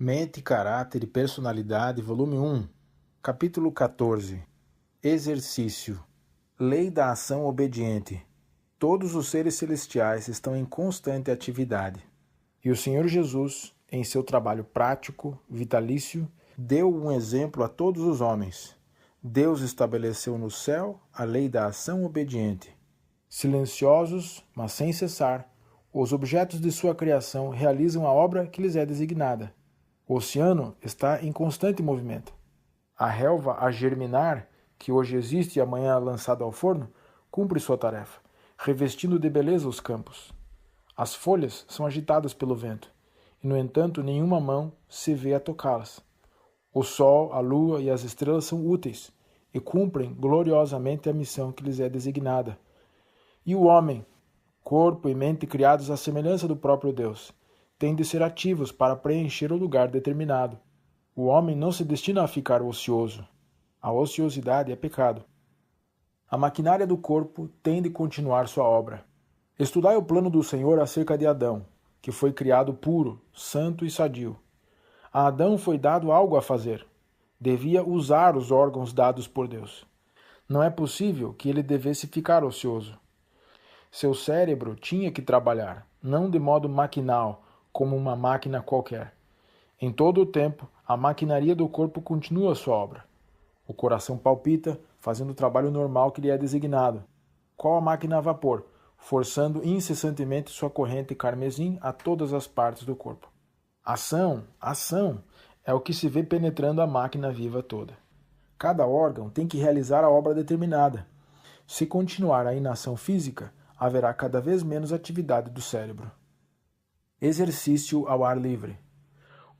Mente, Caráter e Personalidade, volume 1, capítulo 14. Exercício. Lei da ação obediente. Todos os seres celestiais estão em constante atividade. E o Senhor Jesus, em seu trabalho prático, vitalício, deu um exemplo a todos os homens. Deus estabeleceu no céu a lei da ação obediente. Silenciosos, mas sem cessar, os objetos de sua criação realizam a obra que lhes é designada. O oceano está em constante movimento. A relva a germinar, que hoje existe e amanhã lançada ao forno, cumpre sua tarefa, revestindo de beleza os campos. As folhas são agitadas pelo vento, e no entanto nenhuma mão se vê a tocá-las. O sol, a lua e as estrelas são úteis, e cumprem gloriosamente a missão que lhes é designada. E o homem, corpo e mente criados à semelhança do próprio Deus, têm de ser ativos para preencher o lugar determinado. O homem não se destina a ficar ocioso. A ociosidade é pecado. A maquinária do corpo tem de continuar sua obra. Estudai o plano do Senhor acerca de Adão, que foi criado puro, santo e sadio. A Adão foi dado algo a fazer. Devia usar os órgãos dados por Deus. Não é possível que ele devesse ficar ocioso. Seu cérebro tinha que trabalhar, não de modo maquinal, como uma máquina qualquer. Em todo o tempo, a maquinaria do corpo continua sua obra. O coração palpita, fazendo o trabalho normal que lhe é designado. Qual a máquina a vapor, forçando incessantemente sua corrente carmesim a todas as partes do corpo. Ação, é o que se vê penetrando a máquina viva toda. Cada órgão tem que realizar a obra determinada. Se continuar a inação física, haverá cada vez menos atividade do cérebro. Exercício ao ar livre.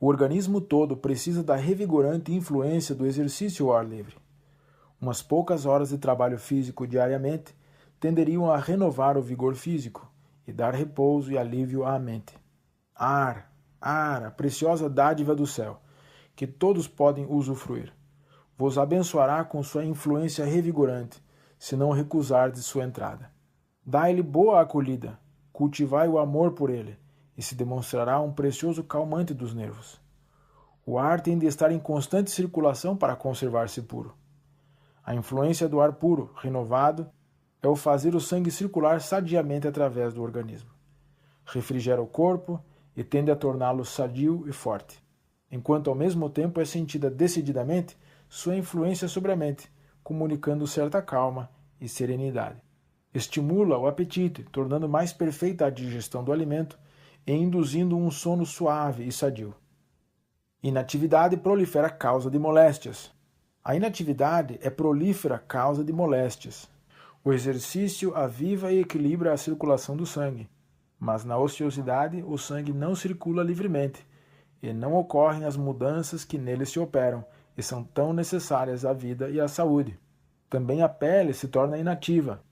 O organismo todo precisa da revigorante influência do exercício ao ar livre. Umas poucas horas de trabalho físico diariamente tenderiam a renovar o vigor físico e dar repouso e alívio à mente. Ar, a preciosa dádiva do céu, que todos podem usufruir. Vos abençoará com sua influência revigorante, se não recusardes sua entrada. Dai-lhe boa acolhida, cultivai o amor por ele, e se demonstrará um precioso calmante dos nervos. O ar tem de estar em constante circulação para conservar-se puro. A influência do ar puro, renovado, é o fazer o sangue circular sadiamente através do organismo. Refrigera o corpo e tende a torná-lo sadio e forte, enquanto ao mesmo tempo é sentida decididamente sua influência sobre a mente, comunicando certa calma e serenidade. Estimula o apetite, tornando mais perfeita a digestão do alimento e induzindo um sono suave e sadio. Inatividade prolifera causa de moléstias. A inatividade é prolífera causa de moléstias. O exercício aviva e equilibra a circulação do sangue, mas na ociosidade o sangue não circula livremente e não ocorrem as mudanças que nele se operam e são tão necessárias à vida e à saúde. Também a pele se torna inativa.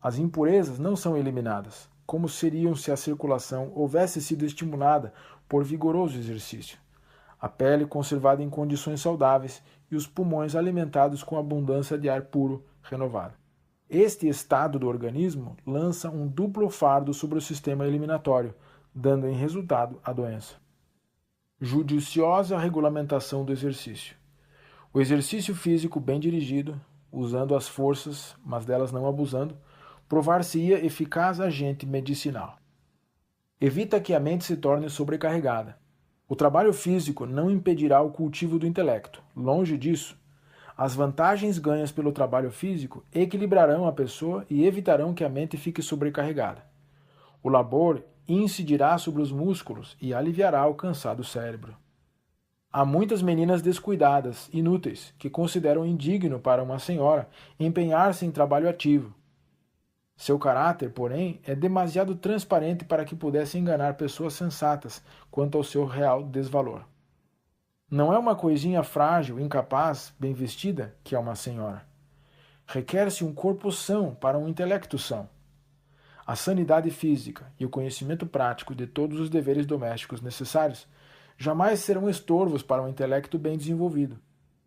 As impurezas não são eliminadas, como seriam se a circulação houvesse sido estimulada por vigoroso exercício. A pele conservada em condições saudáveis e os pulmões alimentados com abundância de ar puro renovado. Este estado do organismo lança um duplo fardo sobre o sistema eliminatório, dando em resultado a doença. Judiciosa regulamentação do exercício. O exercício físico bem dirigido, usando as forças, mas delas não abusando, provar-se-ia eficaz agente medicinal. Evita que a mente se torne sobrecarregada. O trabalho físico não impedirá o cultivo do intelecto. Longe disso, as vantagens ganhas pelo trabalho físico equilibrarão a pessoa e evitarão que a mente fique sobrecarregada. O labor incidirá sobre os músculos e aliviará o cansado cérebro. Há muitas meninas descuidadas, inúteis, que consideram indigno para uma senhora empenhar-se em trabalho ativo. Seu caráter, porém, é demasiado transparente para que pudesse enganar pessoas sensatas quanto ao seu real desvalor. Não é uma coisinha frágil, incapaz, bem vestida, que é uma senhora. Requer-se um corpo são para um intelecto são. A sanidade física e o conhecimento prático de todos os deveres domésticos necessários jamais serão estorvos para um intelecto bem desenvolvido.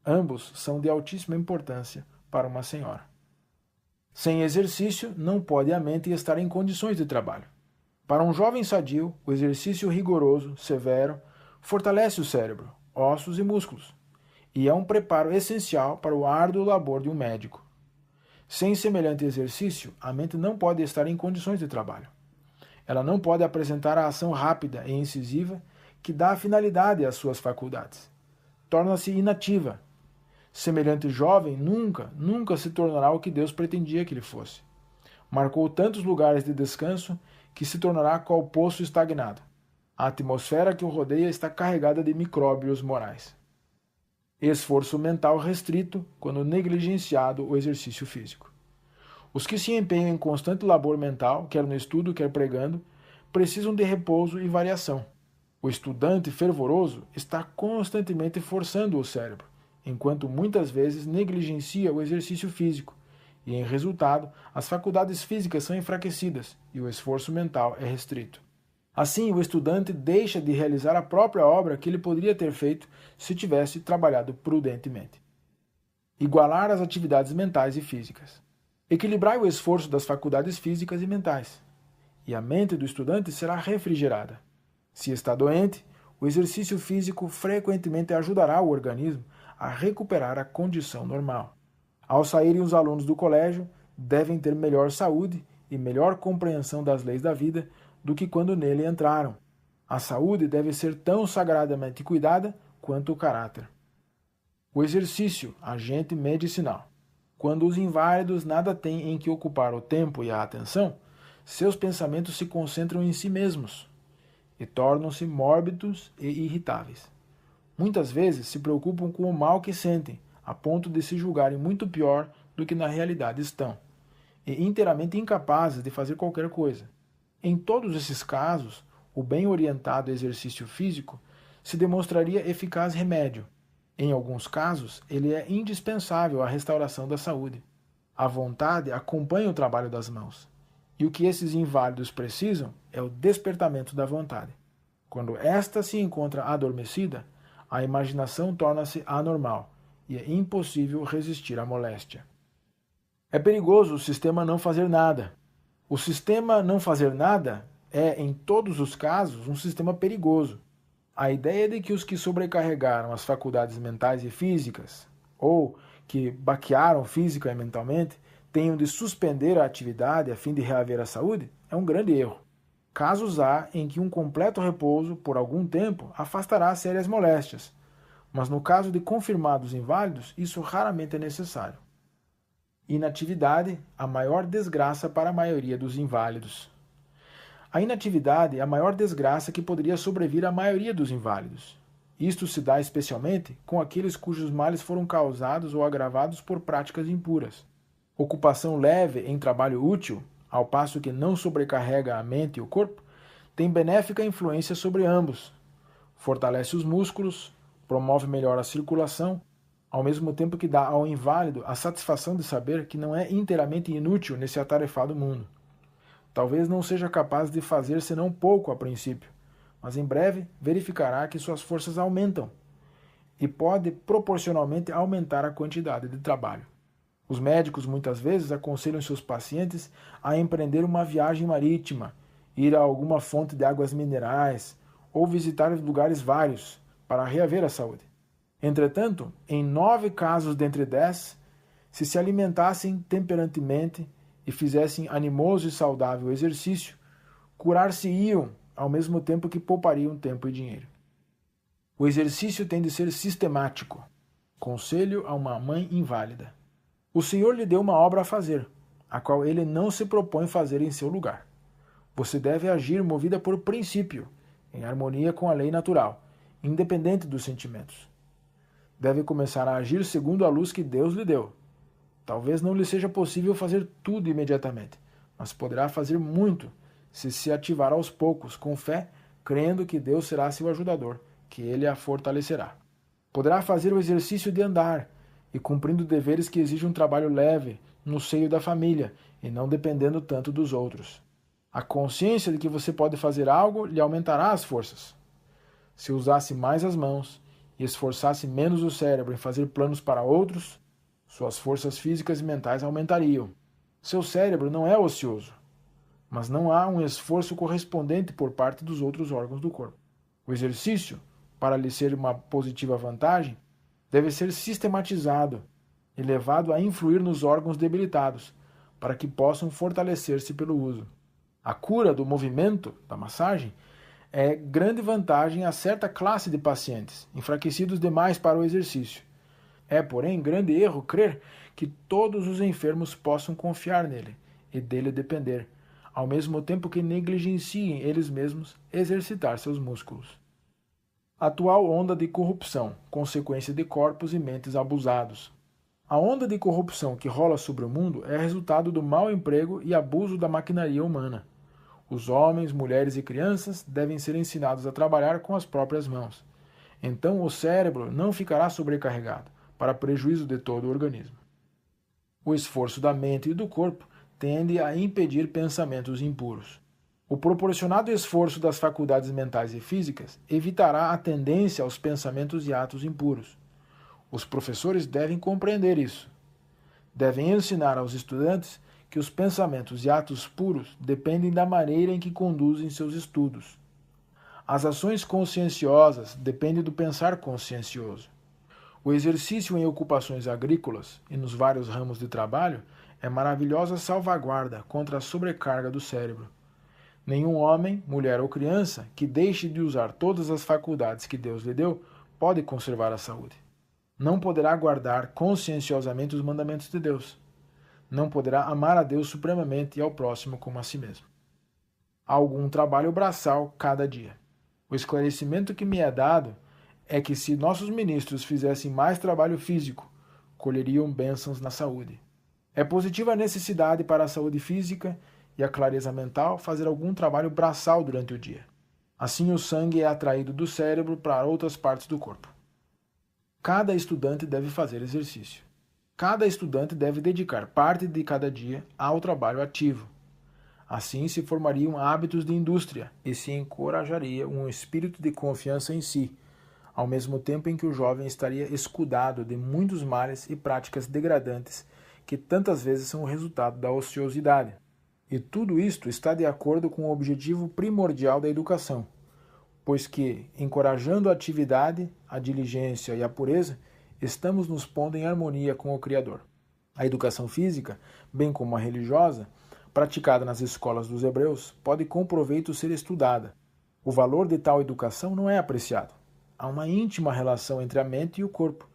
Ambos são de altíssima importância para uma senhora. Sem exercício, não pode a mente estar em condições de trabalho. Para um jovem sadio, o exercício rigoroso, severo, Fortalece o cérebro, ossos e músculos, e é um preparo essencial para o árduo labor de um médico. Sem semelhante exercício, a mente não pode estar em condições de trabalho. Ela não pode apresentar a ação rápida e incisiva que dá finalidade às suas faculdades. Torna-se inativa. Semelhante jovem nunca se tornará o que Deus pretendia que ele fosse. Marcou tantos lugares de descanso que se tornará qual poço estagnado. A atmosfera que o rodeia está carregada de micróbios morais. Esforço mental restrito quando negligenciado o exercício físico. Os que se empenham em constante labor mental, quer no estudo, quer pregando, precisam de repouso e variação. O estudante fervoroso está constantemente forçando o cérebro, enquanto muitas vezes negligencia o exercício físico, e, em resultado, as faculdades físicas são enfraquecidas e o esforço mental é restrito. Assim, o estudante deixa de realizar a própria obra que ele poderia ter feito se tivesse trabalhado prudentemente. Igualar as atividades mentais e físicas. Equilibrai o esforço das faculdades físicas e mentais, e a mente do estudante será refrigerada. Se está doente, o exercício físico frequentemente ajudará o organismo a recuperar a condição normal. Ao saírem os alunos do colégio, devem ter melhor saúde e melhor compreensão das leis da vida do que quando nele entraram. A saúde deve ser tão sagradamente cuidada quanto o caráter. O exercício, agente medicinal. Quando os inválidos nada têm em que ocupar o tempo e a atenção, seus pensamentos se concentram em si mesmos e tornam-se mórbidos e irritáveis. Muitas vezes se preocupam com o mal que sentem, a ponto de se julgarem muito pior do que na realidade estão, e inteiramente incapazes de fazer qualquer coisa. Em todos esses casos, o bem orientado exercício físico se demonstraria eficaz remédio. Em alguns casos, ele é indispensável à restauração da saúde. A vontade acompanha o trabalho das mãos, e o que esses inválidos precisam é o despertamento da vontade. Quando esta se encontra adormecida, a imaginação torna-se anormal e é impossível resistir à moléstia. É perigoso o sistema não fazer nada. O sistema não fazer nada é, em todos os casos, um sistema perigoso. A ideia de que os que sobrecarregaram as faculdades mentais e físicas, ou que baquearam física e mentalmente, tenham de suspender a atividade a fim de reaver a saúde, é um grande erro. Casos há em que um completo repouso, por algum tempo, afastará sérias moléstias, mas no caso de confirmados inválidos, isso raramente é necessário. Inatividade, a maior desgraça para a maioria dos inválidos. A inatividade é a maior desgraça que poderia sobrevir à maioria dos inválidos. Isto se dá especialmente com aqueles cujos males foram causados ou agravados por práticas impuras. Ocupação leve em trabalho útil, ao passo que não sobrecarrega a mente e o corpo, tem benéfica influência sobre ambos. Fortalece os músculos, promove melhor a circulação, ao mesmo tempo que dá ao inválido a satisfação de saber que não é inteiramente inútil nesse atarefado mundo. Talvez não seja capaz de fazer senão pouco a princípio, mas em breve verificará que suas forças aumentam e pode proporcionalmente aumentar a quantidade de trabalho. Os médicos muitas vezes aconselham seus pacientes a empreender uma viagem marítima, ir a alguma fonte de águas minerais ou visitar lugares vários para reaver a saúde. Entretanto, em 9 casos dentre 10, se alimentassem temperantemente e fizessem animoso e saudável exercício, curar-se-iam ao mesmo tempo que poupariam tempo e dinheiro. O exercício tem de ser sistemático. Conselho a uma mãe inválida. O Senhor lhe deu uma obra a fazer, a qual ele não se propõe fazer em seu lugar. Você deve agir movida por princípio, em harmonia com a lei natural, independente dos sentimentos. Deve começar a agir segundo a luz que Deus lhe deu. Talvez não lhe seja possível fazer tudo imediatamente, mas poderá fazer muito se ativar aos poucos, com fé, crendo que Deus será seu ajudador, que ele a fortalecerá. Poderá fazer o exercício de andar, e cumprindo deveres que exigem um trabalho leve no seio da família e não dependendo tanto dos outros. A consciência de que você pode fazer algo lhe aumentará as forças. Se usasse mais as mãos e esforçasse menos o cérebro em fazer planos para outros, suas forças físicas e mentais aumentariam. Seu cérebro não é ocioso, mas não há um esforço correspondente por parte dos outros órgãos do corpo. O exercício, para lhe ser uma positiva vantagem, deve ser sistematizado e levado a influir nos órgãos debilitados, para que possam fortalecer-se pelo uso. A cura do movimento, da massagem, é grande vantagem a certa classe de pacientes, enfraquecidos demais para o exercício. É, porém, grande erro crer que todos os enfermos possam confiar nele e dele depender, ao mesmo tempo que negligenciem eles mesmos exercitar seus músculos. Atual onda de corrupção, consequência de corpos e mentes abusados. A onda de corrupção que rola sobre o mundo é resultado do mau emprego e abuso da maquinaria humana. Os homens, mulheres e crianças devem ser ensinados a trabalhar com as próprias mãos. Então o cérebro não ficará sobrecarregado, para prejuízo de todo o organismo. O esforço da mente e do corpo tende a impedir pensamentos impuros. O proporcionado esforço das faculdades mentais e físicas evitará a tendência aos pensamentos e atos impuros. Os professores devem compreender isso. Devem ensinar aos estudantes que os pensamentos e atos puros dependem da maneira em que conduzem seus estudos. As ações conscienciosas dependem do pensar consciencioso. O exercício em ocupações agrícolas e nos vários ramos de trabalho é maravilhosa salvaguarda contra a sobrecarga do cérebro. Nenhum homem, mulher ou criança que deixe de usar todas as faculdades que Deus lhe deu pode conservar a saúde. Não poderá guardar conscienciosamente os mandamentos de Deus. Não poderá amar a Deus supremamente e ao próximo como a si mesmo. Há algum trabalho braçal cada dia. O esclarecimento que me é dado é que se nossos ministros fizessem mais trabalho físico, colheriam bênçãos na saúde. É positiva a necessidade para a saúde física e a clareza mental fazer algum trabalho braçal durante o dia. Assim o sangue é atraído do cérebro para outras partes do corpo. Cada estudante deve fazer exercício. Cada estudante deve dedicar parte de cada dia ao trabalho ativo. Assim se formariam hábitos de indústria e se encorajaria um espírito de confiança em si, ao mesmo tempo em que o jovem estaria escudado de muitos males e práticas degradantes que tantas vezes são o resultado da ociosidade. E tudo isto está de acordo com o objetivo primordial da educação, pois que, encorajando a atividade, a diligência e a pureza, estamos nos pondo em harmonia com o Criador. A educação física, bem como a religiosa, praticada nas escolas dos hebreus, pode com proveito ser estudada. O valor de tal educação não é apreciado. Há uma íntima relação entre a mente e o corpo,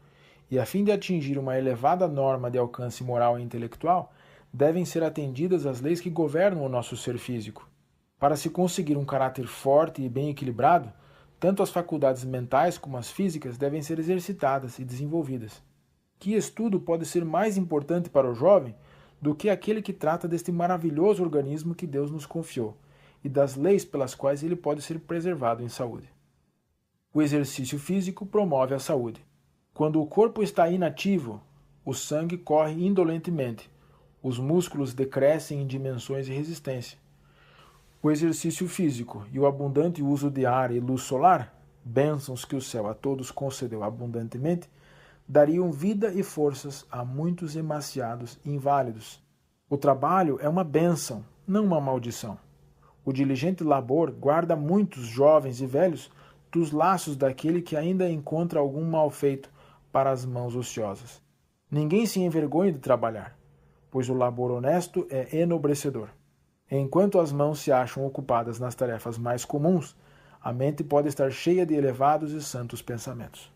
e a fim de atingir uma elevada norma de alcance moral e intelectual, devem ser atendidas as leis que governam o nosso ser físico. Para se conseguir um caráter forte e bem equilibrado, tanto as faculdades mentais como as físicas devem ser exercitadas e desenvolvidas. Que estudo pode ser mais importante para o jovem do que aquele que trata deste maravilhoso organismo que Deus nos confiou e das leis pelas quais ele pode ser preservado em saúde? O exercício físico promove a saúde. Quando o corpo está inativo, o sangue corre indolentemente, os músculos decrescem em dimensões e resistência. O exercício físico e o abundante uso de ar e luz solar, bênçãos que o céu a todos concedeu abundantemente, dariam vida e forças a muitos emaciados e inválidos. O trabalho é uma bênção, não uma maldição. O diligente labor guarda muitos jovens e velhos dos laços daquele que ainda encontra algum mal feito para as mãos ociosas. Ninguém se envergonhe de trabalhar, pois o labor honesto é enobrecedor. Enquanto as mãos se acham ocupadas nas tarefas mais comuns, a mente pode estar cheia de elevados e santos pensamentos.